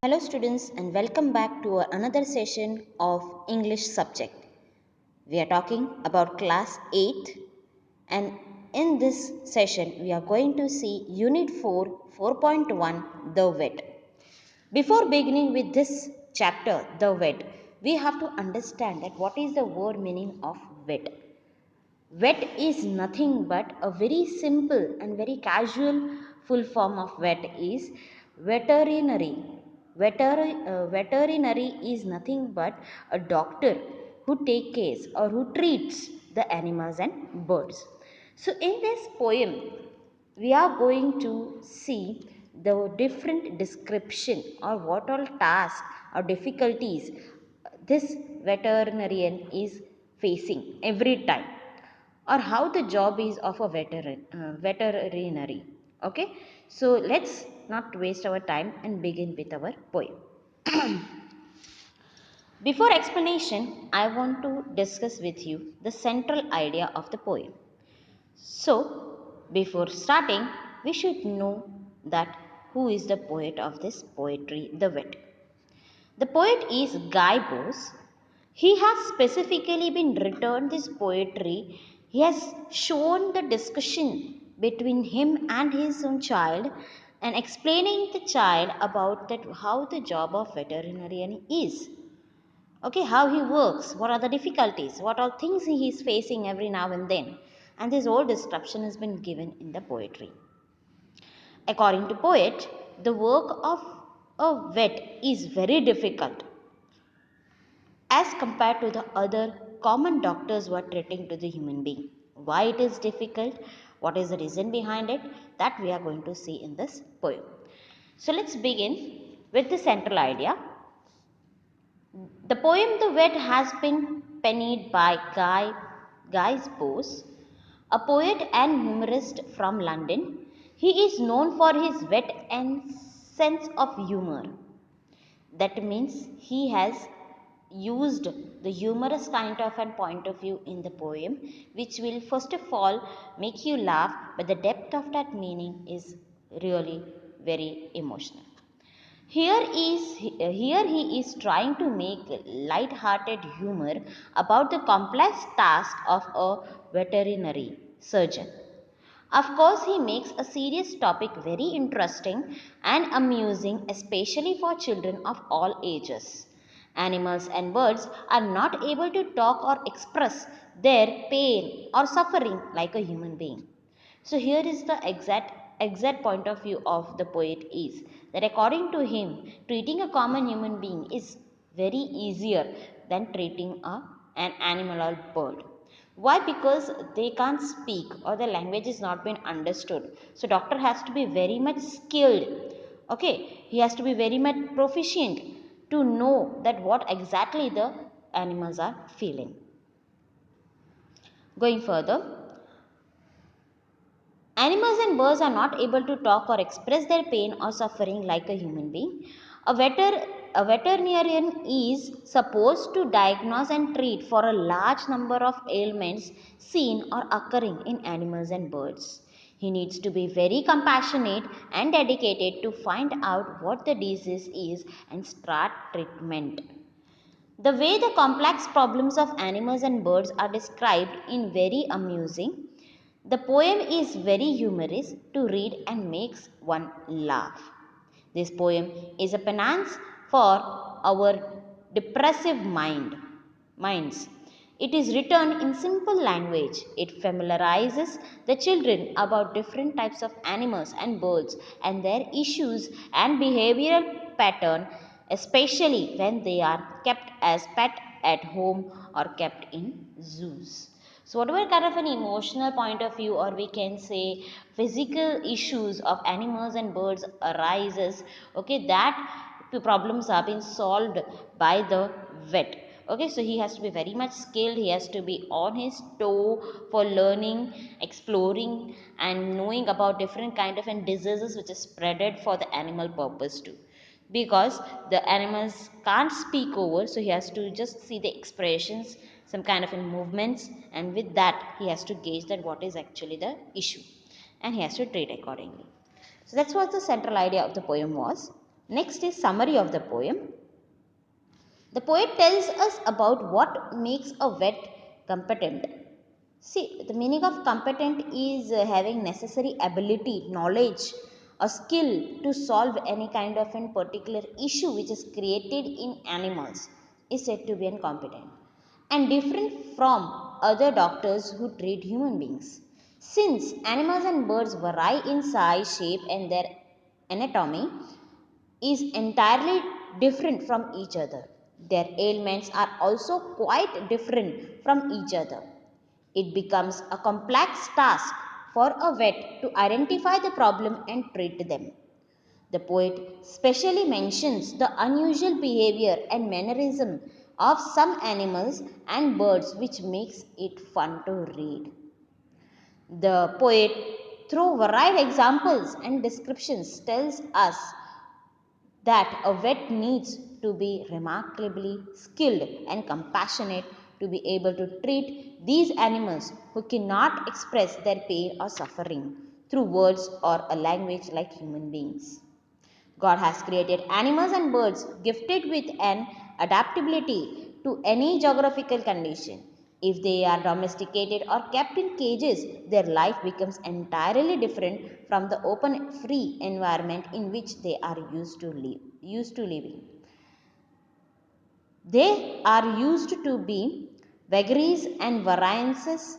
Hello students and welcome back to another session of English subject. We are talking about class 8th and in this session we are going to see Unit 4 4.1 The Wet. Before beginning with this chapter The Wet, we have to understand that what is the word meaning of wet. Wet is nothing but a very simple and very casual full form of wet is veterinary. Veterinary is nothing but a doctor who take care or who treats the animals and birds. So in this poem, we are going to see the different description or what all tasks or difficulties this veterinarian is facing every time or how the job is of a veterinary. Okay, so let's not waste our time and begin with our poem. Before explanation, I want to discuss with you the central idea of the poem. So before starting, we should know that who is the poet of this poetry, The Wet. The poet is Guy Bose. He has specifically been written this poetry. He has shown the discussion between him and his own child and explaining the child about that how the job of veterinarian is. Okay, how he works, what are the difficulties, what are things he is facing every now and then. And this whole description has been given in the poetry. According to poet, the work of a vet is very difficult as compared to the other common doctors who are treating to the human being. Why it is difficult, what is the reason behind it, that we are going to see in this poem. So let's begin with the central idea. The poem The Wet has been penned by Guy Bose, a poet and humorist from London. He is known for his wit and sense of humor. That means he has used the humorous kind of a point of view in the poem, which will first of all make you laugh, but the depth of that meaning is really very emotional. Here he is trying to make light-hearted humor about the complex task of a veterinary surgeon. Of course, he makes a serious topic very interesting and amusing, especially for children of all ages. Animals and birds are not able to talk or express their pain or suffering like a human being. So here is the exact point of view of the poet is that according to him, treating a common human being is very easier than treating an animal or bird. Why? Because they can't speak or the language is not being understood. So doctor has to be very much skilled. Okay, he has to be very much proficient to know that what exactly the animals are feeling. Going further, animals and birds are not able to talk or express their pain or suffering like a human being. A veterinarian is supposed to diagnose and treat for a large number of ailments seen or occurring in animals and birds. He needs to be very compassionate and dedicated to find out what the disease is and start treatment. The way the complex problems of animals and birds are described in very amusing. The poem is very humorous to read and makes one laugh. This poem is a penance for our depressive minds. It is written in simple language. It familiarizes the children about different types of animals and birds and their issues and behavioral pattern, especially when they are kept as pet at home or kept in zoos. So whatever kind of an emotional point of view or we can say physical issues of animals and birds arises, okay, that problems are being solved by the vet. Okay, so he has to be very much skilled, he has to be on his toe for learning, exploring and knowing about different kind of and diseases which is spreaded for the animal purpose too, because the animals can't speak over, so he has to just see the expressions, some kind of movements, and with that he has to gauge that what is actually the issue and he has to treat accordingly. So that's what the central idea of the poem was. Next is summary of the poem. The poet tells us about what makes a vet competent. See, the meaning of competent is having necessary ability, knowledge, a skill to solve any kind of a particular issue which is created in animals is said to be incompetent and different from other doctors who treat human beings. Since animals and birds vary in size, shape, and their anatomy, is entirely different from each other. Their ailments are also quite different from each other. It becomes a complex task for a vet to identify the problem and treat them. The poet specially mentions the unusual behavior and mannerism of some animals and birds which makes it fun to read. The poet, through varied examples and descriptions, tells us that a vet needs to be remarkably skilled and compassionate to be able to treat these animals who cannot express their pain or suffering through words or a language like human beings. God has created animals and birds gifted with an adaptability to any geographical condition. If they are domesticated or kept in cages, their life becomes entirely different from the open, free environment in which they are used to living. They are used to be vagaries and variances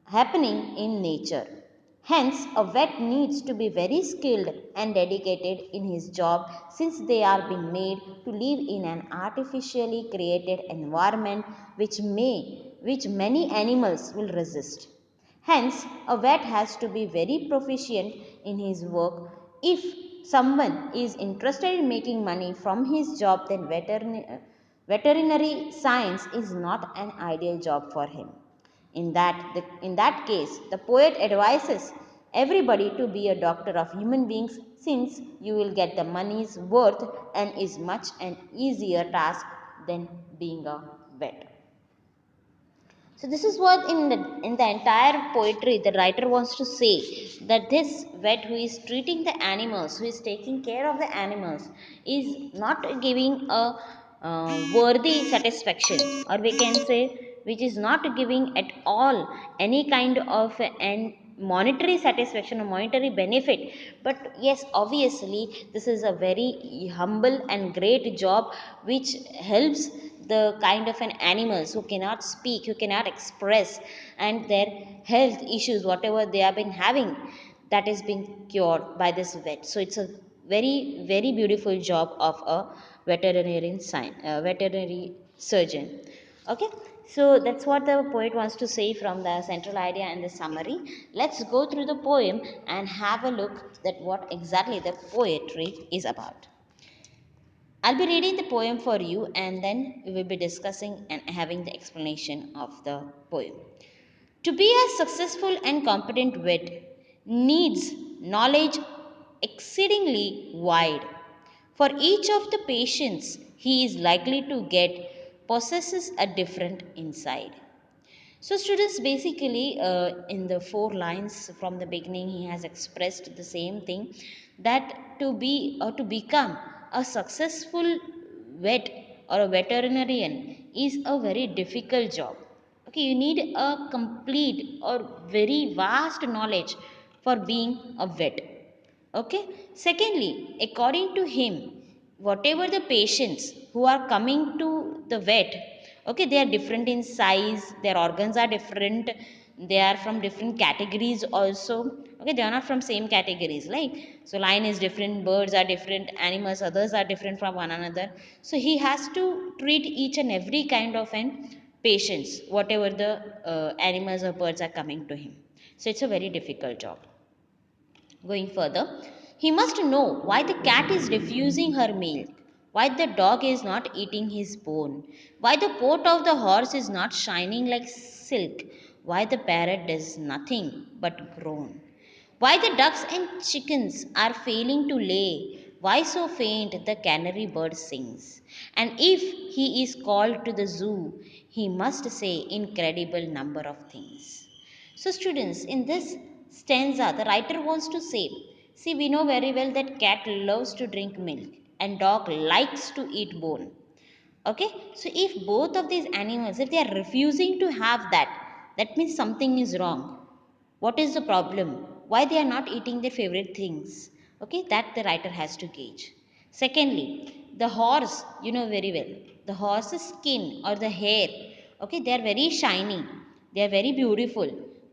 happening in nature. Hence, a vet needs to be very skilled and dedicated in his job since they are being made to live in an artificially created environment which many animals will resist. Hence, a vet has to be very proficient in his work. If someone is interested in making money from his job, then veterinary science is not an ideal job for him. In that case, the poet advises everybody to be a doctor of human beings since you will get the money's worth and is much an easier task than being a vet. So this is what in the entire poetry the writer wants to say, that this vet who is treating the animals, who is taking care of the animals, is not giving a worthy satisfaction, or we can say which is not giving at all any kind of an monetary satisfaction or monetary benefit. But yes, obviously this is a very humble and great job which helps the kind of an animals who cannot speak, who cannot express, and their health issues whatever they have been having, that is being cured by this vet. So it's a very very beautiful job of a veterinary surgeon. Okay, so that's what the poet wants to say from the central idea and the summary. Let's go through the poem and have a look at what exactly the poetry is about. I'll be reading the poem for you and then we will be discussing and having the explanation of the poem. To be a successful and competent vet needs knowledge exceedingly wide. For each of the patients he is likely to get possesses a different insight. So, students, basically, in the four lines from the beginning, he has expressed the same thing, that to be or to become a successful vet or a veterinarian is a very difficult job. Okay, you need a complete or very vast knowledge for being a vet. Okay, secondly, according to him, whatever the patients who are coming to the vet, okay, they are different in size, their organs are different, they are from different categories also. Okay, they are not from same categories, like, so lion is different, birds are different, animals others are different from one another. So he has to treat each and every kind of an patients whatever the animals or birds are coming to him. So it's a very difficult job. Going further, he must know why the cat is refusing her milk, why the dog is not eating his bone, why the coat of the horse is not shining like silk, why the parrot does nothing but groan, why the ducks and chickens are failing to lay, why so faint the canary bird sings. And if he is called to the zoo, he must say incredible number of things. So, students, in this stanza, the writer wants to say, see, we know very well that cat loves to drink milk and dog likes to eat bone. Okay, so if both of these animals, if they are refusing to have that, that means something is wrong. What is the problem? Why they are not eating their favorite things? Okay, that the writer has to gauge. Secondly, the horse, you know very well, the horse's skin or the hair, okay, they are very shiny, they are very beautiful.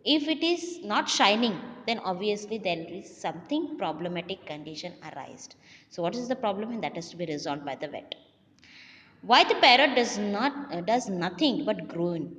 If it is not shining, then obviously there is something problematic condition arised. So what is the problem? And that has to be resolved by the vet. Why the parrot does nothing but groan?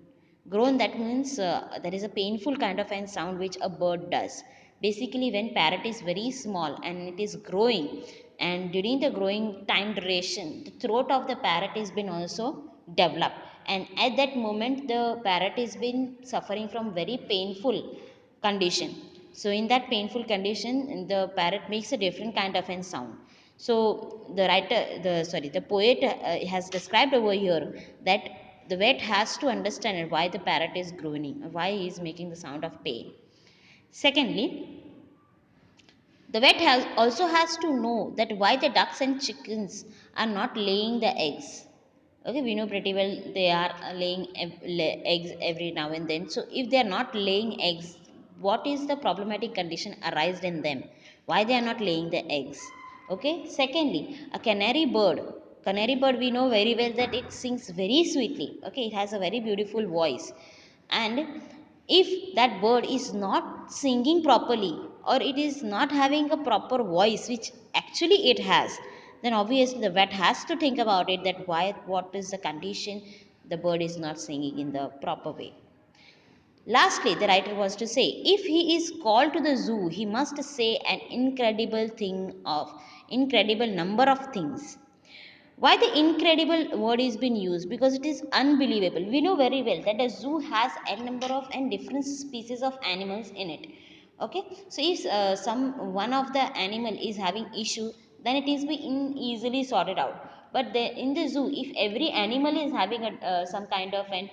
Groan, that means there is a painful kind of an sound which a bird does. Basically, when parrot is very small and it is growing, and during the growing time duration, the throat of the parrot has been also developed, and at that moment the parrot has been suffering from very painful condition. So in that painful condition, the parrot makes a different kind of an sound. So the writer, the poet has described over here that the vet has to understand why the parrot is groaning, why he is making the sound of pain. Secondly, the vet also has to know that why the ducks and chickens are not laying the eggs. Okay, we know pretty well they are laying eggs every now and then. So if they are not laying eggs, what is the problematic condition arised in them? Why they are not laying the eggs? Okay. Secondly, a canary bird. Canary bird, we know very well that it sings very sweetly. Okay, it has a very beautiful voice, and if that bird is not singing properly, or it is not having a proper voice which actually it has, then obviously the vet has to think about it, that why, what is the condition the bird is not singing in the proper way. Lastly, the writer was to say, if he is called to the zoo, he must say an incredible number of things. Why the incredible word is been used? Because it is unbelievable. We know very well that a zoo has a number of and different species of animals in it. Okay, so if some one of the animal is having issue, then it is be easily sorted out. But in the zoo, if every animal is having some kind of an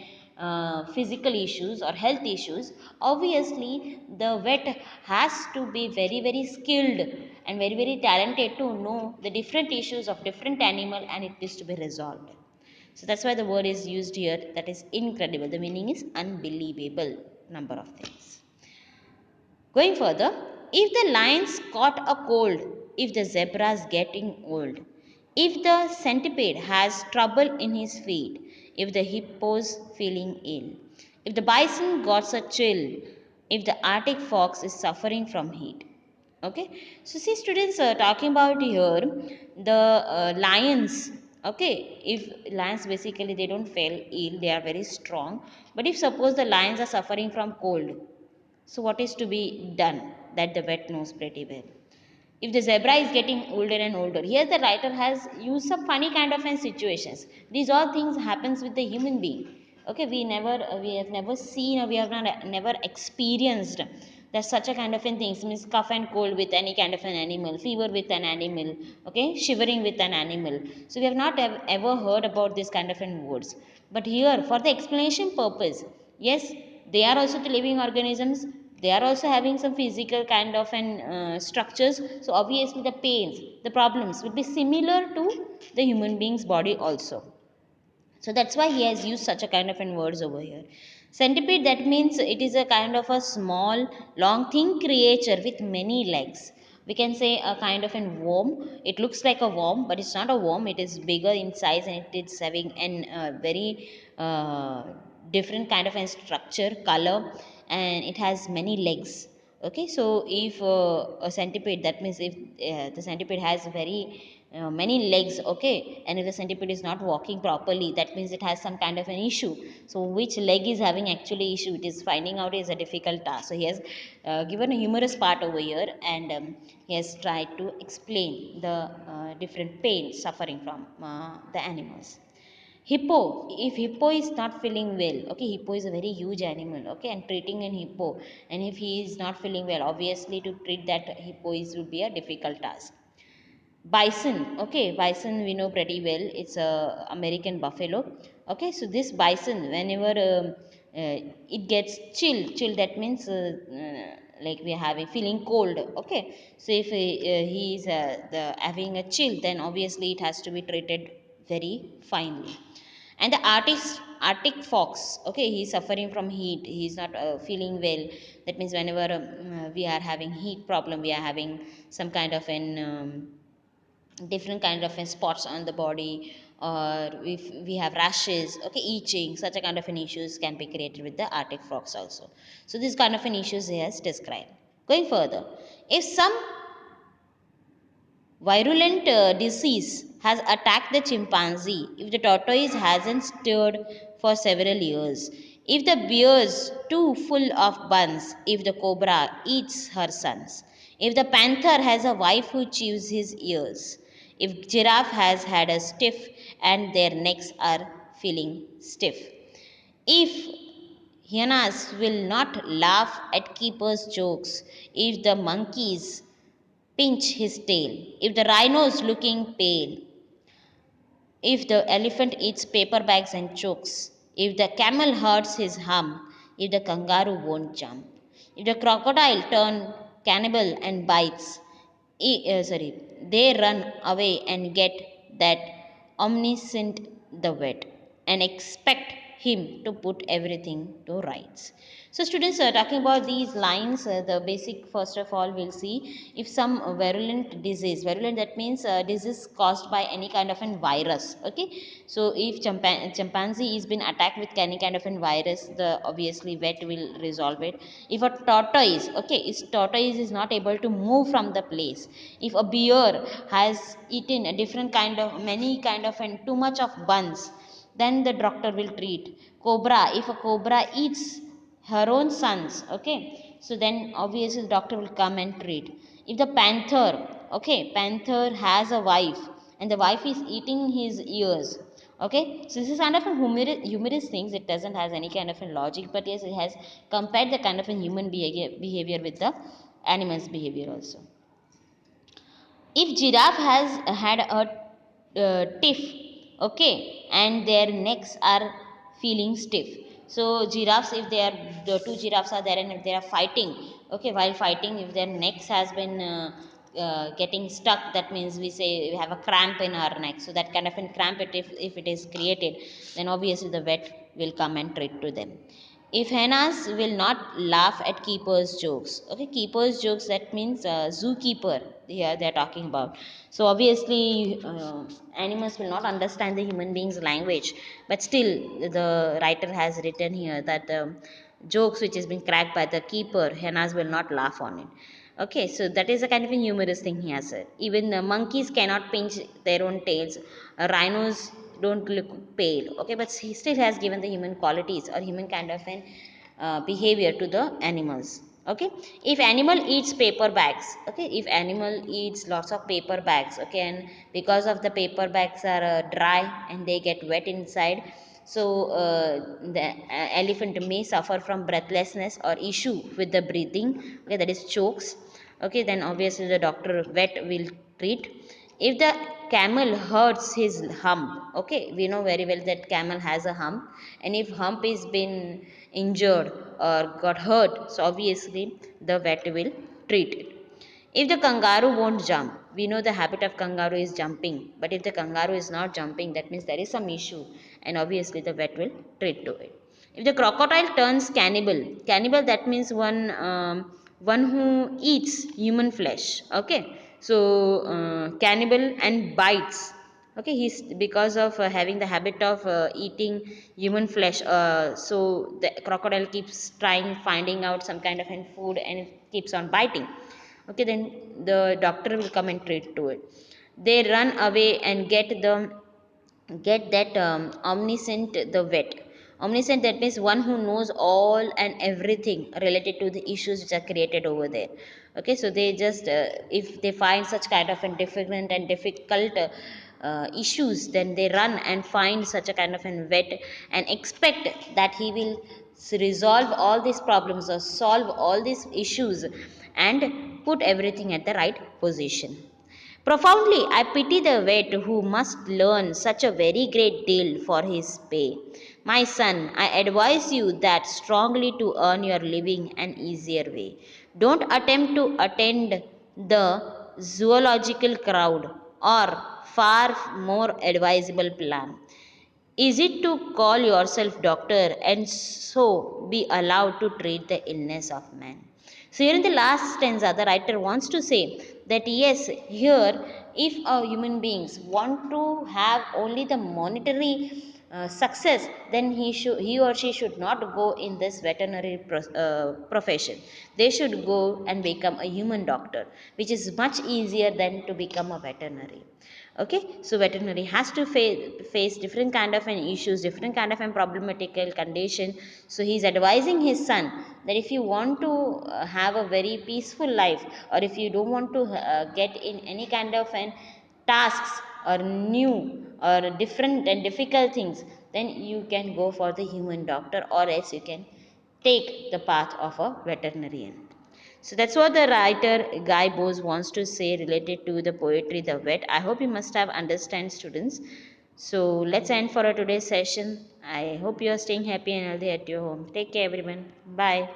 physical issues or health issues, obviously the vet has to be very very skilled and very very talented to know the different issues of different animal, and it is to be resolved. So that's why the word is used here, that is incredible. The meaning is unbelievable number of things. Going further, if the lion's caught a cold, if the zebra's getting old, if the centipede has trouble in his feet, if the hippo's feeling ill, if the bison got a chill, if the Arctic fox is suffering from heat. Okay, so see students, talking about here the lions. Okay, if lions basically they don't fail ill, they are very strong. But if suppose the lions are suffering from cold, so what is to be done? That the vet knows pretty well. If the zebra is getting older and older, here the writer has used some funny kind of situations. These all things happens with the human being. Okay, we have never seen, or we have not never experienced that such a kind of things, means cough and cold with any kind of an animal, fever with an animal, okay, shivering with an animal. So we have not ever heard about this kind of words. But here, for the explanation purpose, yes, they are also the living organisms, they are also having some physical kind of structures. So obviously the pains, the problems will be similar to the human being's body also. So that's why he has used such a kind of words over here. Centipede, that means it is a kind of a small long thin creature with many legs. We can say a kind of a worm. It looks like a worm, but it's not a worm. It is bigger in size, and it is having an very uh, different kind of a structure, color, and it has many legs. Okay, so if a centipede, that means if the centipede has very many legs, okay, and if the centipede is not walking properly, that means it has some kind of an issue. So which leg is having actually issue, it is finding out is a difficult task. So he has given a humorous part over here, and he has tried to explain the different pain suffering from the animals. Hippo, if hippo is not feeling well, okay, hippo is a very huge animal, okay, and treating an hippo, and if he is not feeling well, obviously to treat that hippo is would be a difficult task. Bison, okay, bison we know pretty well, it's a American buffalo. Okay, so this bison, whenever it gets chill, that means like we are having feeling cold. Okay, so if he is having a chill, then obviously it has to be treated very finely. And the arctic fox, okay, he is suffering from heat, he is not feeling well. That means whenever we are having heat problem, we are having some kind of an different kind of spots on the body, or if we have rashes, okay, itching, such a kind of an issues can be created with the arctic frogs also. So this kind of an issues he has described. Going further, if some virulent disease has attacked the chimpanzee, if the tortoise hasn't stirred for several years, if the bear's too full of buns, if the cobra eats her sons, if the panther has a wife who chews his ears, if giraffe has had a stiff and their necks are feeling stiff, if hyenas will not laugh at keeper's jokes, if the monkeys pinch his tail, if the rhino is looking pale, if the elephant eats paper bags and chokes, if the camel hurts his hump, if the kangaroo won't jump, if the crocodile turn cannibal and bites, they run away and get that omniscient the vet and expect him to put everything to rights. So students are talking about these lines. The basic first of all we'll see, if some virulent disease, virulent that means disease caused by any kind of an virus. Okay, so if chimpanzee is been attacked with any kind of an virus, the obviously vet will resolve it. If a tortoise, okay, if tortoise is not able to move from the place, if a bear has eaten a different kind of many kind of and too much of buns, then the doctor will treat. Cobra, if a cobra eats her own sons, okay, so then obviously the doctor will come and treat. If the panther, okay, panther has a wife and the wife is eating his ears, okay, so this is kind of a humorous things, it doesn't has any kind of a logic, but yes, it has compared the kind of a human behavior with the animals behavior also. If giraffe has had a tiff, okay, and their necks are feeling stiff, so giraffes, if they are, the two giraffes are there and if they are fighting, okay, while fighting, if their necks has been getting stuck, that means we say we have a cramp in our neck, so that kind of a cramp, if it is created, then obviously the vet will come and treat to them. If hyenas will not laugh at keeper's jokes, okay, keeper's jokes, that means zookeeper here they are talking about. So obviously animals will not understand the human beings language, but still the writer has written here that the jokes which has been cracked by the keeper, hyenas will not laugh on it. Okay, so that is a kind of a humorous thing he has said. Even monkeys cannot pinch their own tails. Rhinos don't look pale. Okay, but he still has given the human qualities or human kind of an behavior to the animals. Okay, if animal eats paper bags, okay, if animal eats lots of paper bags, okay, and because of the paper bags are dry and they get wet inside, so the elephant may suffer from breathlessness or issue with the breathing, okay, that is chokes. Okay, then obviously the doctor vet will treat. If the camel hurts his hump, okay, we know very well that camel has a hump, and if hump is been injured or got hurt, so obviously the vet will treat it. If the kangaroo won't jump, we know the habit of kangaroo is jumping, but if the kangaroo is not jumping, that means there is some issue, and obviously the vet will treat to it. If the crocodile turns cannibal, cannibal that means one who eats human flesh. Okay, so cannibal and bites. Okay, he's because of having the habit of eating human flesh. So the crocodile keeps trying finding out some kind of food and it keeps on biting. Okay, then the doctor will come and treat to it. They run away and get that omniscient the vet. Omniscient, that means one who knows all and everything related to the issues which are created over there. Okay, so they just if they find such kind of a different and difficult issues, then they run and find such a kind of a vet and expect that he will resolve all these problems or solve all these issues and put everything at the right position. Profoundly, I pity the vet who must learn such a very great deal for his pay. My son, I advise you that strongly to earn your living an easier way. Don't attempt to attend the zoological crowd or far more advisable plan. Is it to call yourself doctor and so be allowed to treat the illness of man? So, here in the last stanza, the writer wants to say that yes, here, if human beings want to have only the monetary success, then he or she should not go in this veterinary profession. They should go and become a human doctor, which is much easier than to become a veterinary. Okay, so veterinary has to face different kind of an issues, different kind of an problematical condition. So he's advising his son that if you want to have a very peaceful life, or if you don't want to get in any kind of an tasks or new or different and difficult things, then you can go for the human doctor, or else you can take the path of a veterinarian. So that's what the writer Guy Bose wants to say related to the poetry The Vet. I hope you must have understand, students. So let's end for today's session. I hope you are staying happy and healthy at your home. Take care everyone. Bye.